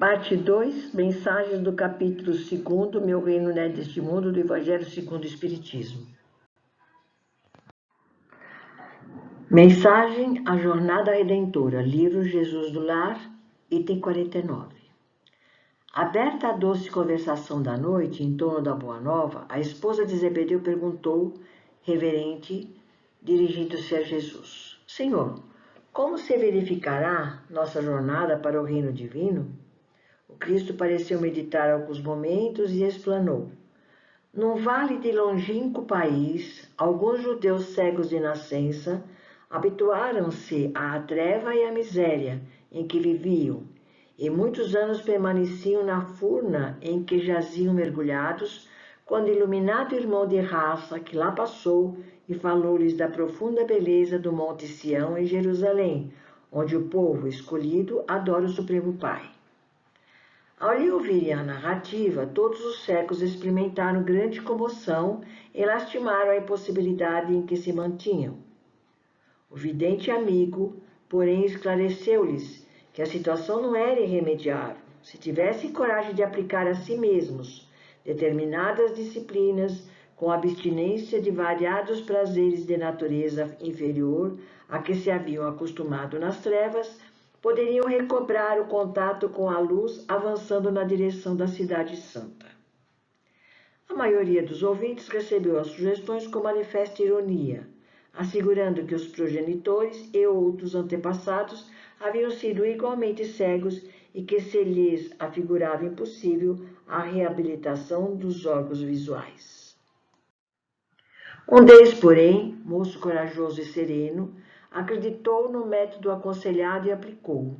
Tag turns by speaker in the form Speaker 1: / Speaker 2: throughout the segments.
Speaker 1: Parte 2, mensagens do capítulo 2, Meu Reino não é deste mundo, do Evangelho segundo o Espiritismo. Mensagem à Jornada Redentora, livro Jesus do Lar, item 49. Aberta a doce conversação da noite em torno da Boa Nova, a esposa de Zebedeu perguntou, reverente, dirigindo-se a Jesus: Senhor, como se verificará nossa jornada para o reino divino? O Cristo pareceu meditar alguns momentos e explanou. Num vale de longínquo país, alguns judeus cegos de nascença habituaram-se à treva e à miséria em que viviam, e muitos anos permaneciam na furna em que jaziam mergulhados, quando o iluminado irmão de raça que lá passou e falou-lhes da profunda beleza do Monte Sião em Jerusalém, onde o povo escolhido adora o Supremo Pai. Ao lhe ouvirem a narrativa, todos os cegos experimentaram grande comoção e lastimaram a impossibilidade em que se mantinham. O vidente amigo, porém, esclareceu-lhes que a situação não era irremediável. Se tivessem coragem de aplicar a si mesmos determinadas disciplinas, com abstinência de variados prazeres de natureza inferior a que se haviam acostumado nas trevas, poderiam recobrar o contato com a luz, avançando na direção da Cidade Santa. A maioria dos ouvintes recebeu as sugestões com manifesta ironia, assegurando que os progenitores e outros antepassados haviam sido igualmente cegos e que se lhes afigurava impossível a reabilitação dos órgãos visuais. Um deles, porém, moço corajoso e sereno, acreditou no método aconselhado e aplicou-o.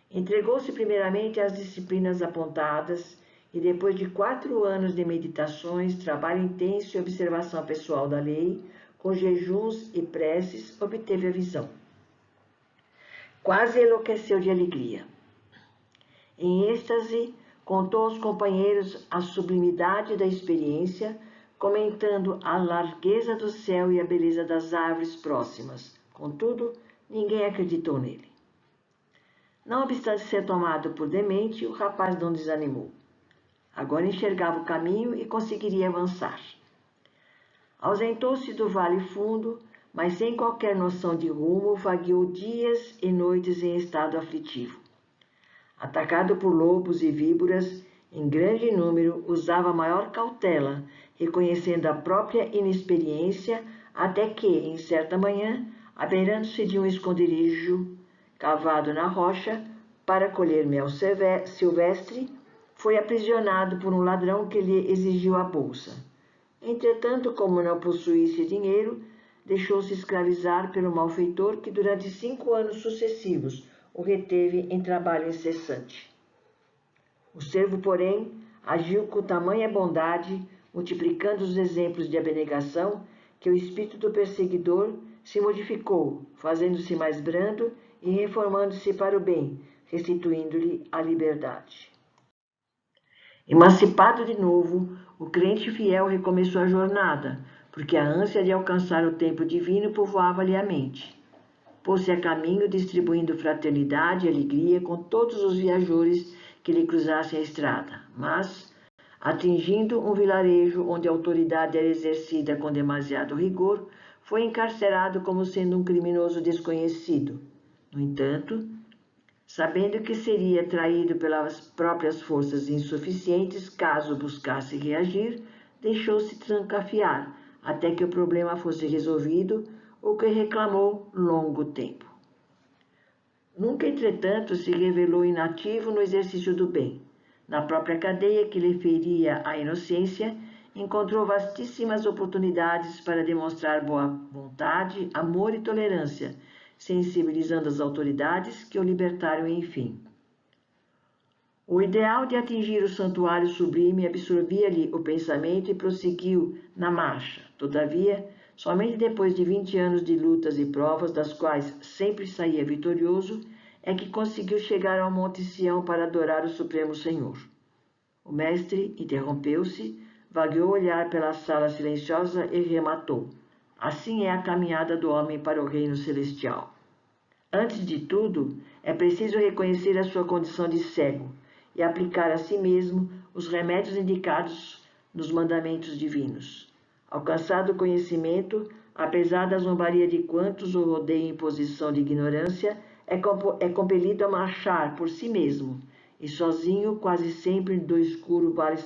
Speaker 1: Entregou-se primeiramente às disciplinas apontadas e, depois de 4 anos de meditações, trabalho intenso e observação pessoal da lei, com jejuns e preces, obteve a visão. Quase enlouqueceu de alegria. Em êxtase, contou aos companheiros a sublimidade da experiência, comentando a largueza do céu e a beleza das árvores próximas. Contudo, ninguém acreditou nele. Não obstante ser tomado por demente, o rapaz não desanimou. Agora enxergava o caminho e conseguiria avançar. Ausentou-se do vale fundo, mas sem qualquer noção de rumo, vagueou dias e noites em estado aflitivo. Atacado por lobos e víboras, em grande número, usava maior cautela, reconhecendo a própria inexperiência, até que, em certa manhã, abeirando-se de um esconderijo cavado na rocha para colher mel silvestre, foi aprisionado por um ladrão que lhe exigiu a bolsa. Entretanto, como não possuísse dinheiro, deixou-se escravizar pelo malfeitor que durante 5 anos sucessivos o reteve em trabalho incessante. O servo, porém, agiu com tamanha bondade, multiplicando os exemplos de abnegação, que o espírito do perseguidor se modificou, fazendo-se mais brando e reformando-se para o bem, restituindo-lhe a liberdade. Emancipado de novo, o crente fiel recomeçou a jornada, porque a ânsia de alcançar o tempo divino povoava-lhe a mente. Pôs-se a caminho distribuindo fraternidade e alegria com todos os viajores que lhe cruzassem a estrada, mas, atingindo um vilarejo onde a autoridade era exercida com demasiado rigor, foi encarcerado como sendo um criminoso desconhecido. No entanto, sabendo que seria traído pelas próprias forças insuficientes caso buscasse reagir, deixou-se trancafiar até que o problema fosse resolvido, o que reclamou longo tempo. Nunca, entretanto, se revelou inativo no exercício do bem. Na própria cadeia que lhe feria a inocência, encontrou vastíssimas oportunidades para demonstrar boa vontade, amor e tolerância, sensibilizando as autoridades que o libertaram enfim. O ideal de atingir o santuário sublime absorvia-lhe o pensamento e prosseguiu na marcha. Todavia, somente depois de 20 anos de lutas e provas, das quais sempre saía vitorioso, é que conseguiu chegar ao Monte Sião para adorar o Supremo Senhor. O mestre interrompeu-se, vagueou o olhar pela sala silenciosa e rematou. Assim é a caminhada do homem para o reino celestial. Antes de tudo, é preciso reconhecer a sua condição de cego e aplicar a si mesmo os remédios indicados nos mandamentos divinos. Alcançado o conhecimento, apesar da zombaria de quantos o rodeiam em posição de ignorância, é compelido a marchar por si mesmo, e sozinho, quase sempre do escuro vale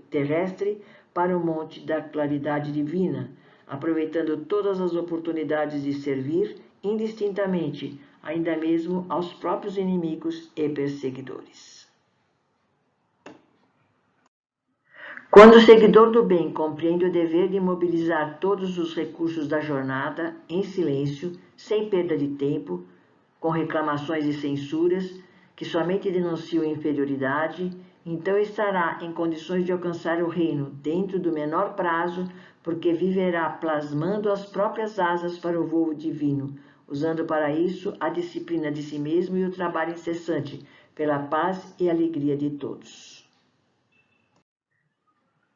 Speaker 1: terrestre, para o monte da claridade divina, aproveitando todas as oportunidades de servir, indistintamente, ainda mesmo aos próprios inimigos e perseguidores. Quando o seguidor do bem compreende o dever de mobilizar todos os recursos da jornada, em silêncio, sem perda de tempo, com reclamações e censuras, que somente denunciam inferioridade, então estará em condições de alcançar o reino dentro do menor prazo, porque viverá plasmando as próprias asas para o voo divino, usando para isso a disciplina de si mesmo e o trabalho incessante pela paz e alegria de todos.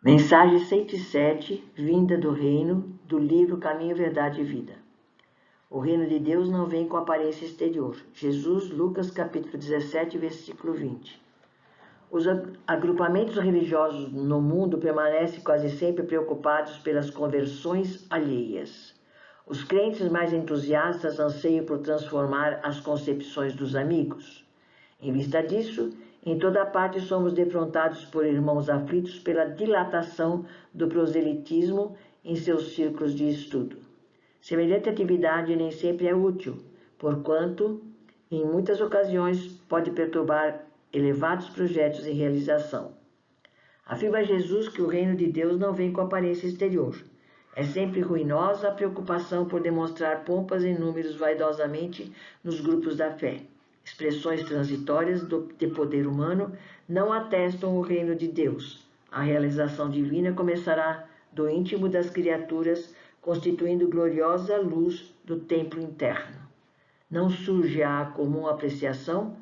Speaker 1: Mensagem 107, vinda do reino, do livro Caminho, Verdade e Vida. O reino de Deus não vem com aparência exterior. Jesus, Lucas, capítulo 17, versículo 20. Os agrupamentos religiosos no mundo permanecem quase sempre preocupados pelas conversões alheias. Os crentes mais entusiastas anseiam por transformar as concepções dos amigos. Em vista disso, em toda parte somos defrontados por irmãos aflitos pela dilatação do proselitismo em seus círculos de estudo. Semelhante atividade nem sempre é útil, porquanto, em muitas ocasiões, pode perturbar elevados projetos em realização. Afirma Jesus que o reino de Deus não vem com aparência exterior. É sempre ruinosa a preocupação por demonstrar pompas e números vaidosamente nos grupos da fé. Expressões transitórias de poder humano não atestam o reino de Deus. A realização divina começará do íntimo das criaturas, constituindo gloriosa luz do templo interno. Não surge à comum apreciação,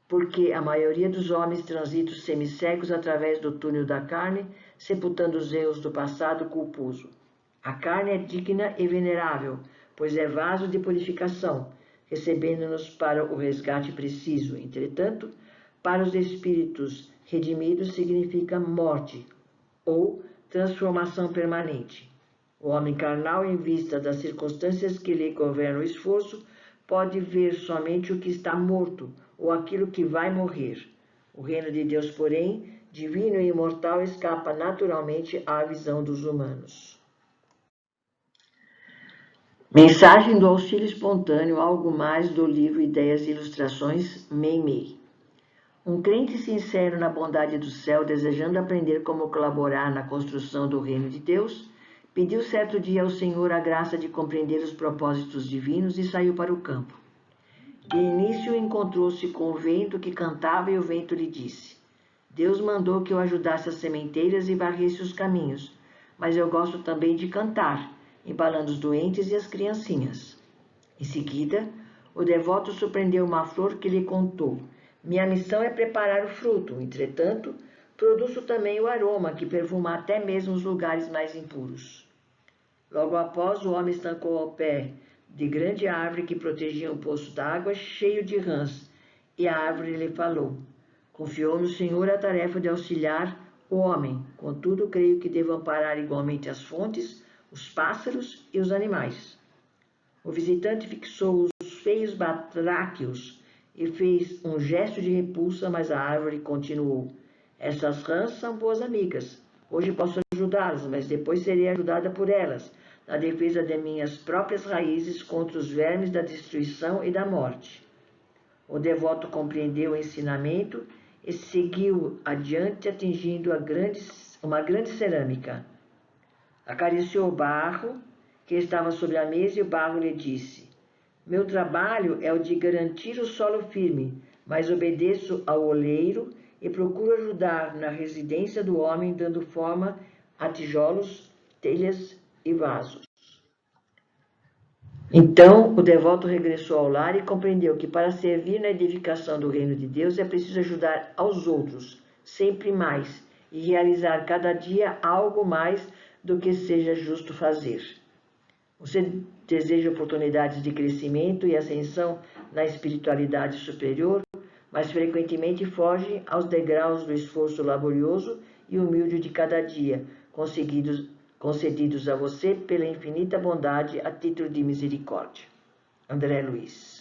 Speaker 1: porque a maioria dos homens transita semicegos através do túnel da carne, sepultando os erros do passado culposo. A carne é digna e venerável, pois é vaso de purificação, recebendo-nos para o resgate preciso. Entretanto, para os espíritos redimidos significa morte ou transformação permanente. O homem carnal, em vista das circunstâncias que lhe governam o esforço, pode ver somente o que está morto ou aquilo que vai morrer. O reino de Deus, porém, divino e imortal, escapa naturalmente à visão dos humanos. Mensagem do auxílio espontâneo, algo mais do livro Ideias e Ilustrações, Meimei. Um crente sincero na bondade do céu, desejando aprender como colaborar na construção do reino de Deus, pediu certo dia ao Senhor a graça de compreender os propósitos divinos e saiu para o campo. De início encontrou-se com o vento que cantava e o vento lhe disse: Deus mandou que eu ajudasse as sementeiras e varresse os caminhos, mas eu gosto também de cantar, embalando os doentes e as criancinhas. Em seguida, o devoto surpreendeu uma flor que lhe contou: Minha missão é preparar o fruto, entretanto, produzo também o aroma que perfuma até mesmo os lugares mais impuros. Logo após, o homem estancou ao pé de grande árvore que protegia um poço d'água cheio de rãs, e a árvore lhe falou: Confiou no Senhor a tarefa de auxiliar o homem, contudo creio que devo amparar igualmente as fontes, os pássaros e os animais. O visitante fixou os feios batráquios e fez um gesto de repulsa, mas a árvore continuou: Essas rãs são boas amigas. Hoje posso ajudá-las, mas depois serei ajudada por elas, na defesa de minhas próprias raízes contra os vermes da destruição e da morte. O devoto compreendeu o ensinamento e seguiu adiante, atingindo uma grande cerâmica. Acariciou o barro que estava sobre a mesa e o barro lhe disse: Meu trabalho é o de garantir o solo firme, mas obedeço ao oleiro e procuro ajudar na residência do homem, dando forma a tijolos, telhas e vasos. Então, o devoto regressou ao lar e compreendeu que para servir na edificação do reino de Deus é preciso ajudar aos outros, sempre mais, e realizar cada dia algo mais do que seja justo fazer. Você deseja oportunidades de crescimento e ascensão na espiritualidade superior? mas frequentemente foge aos degraus do esforço laborioso e humilde de cada dia, concedidos a você pela infinita bondade a título de misericórdia. André Luiz.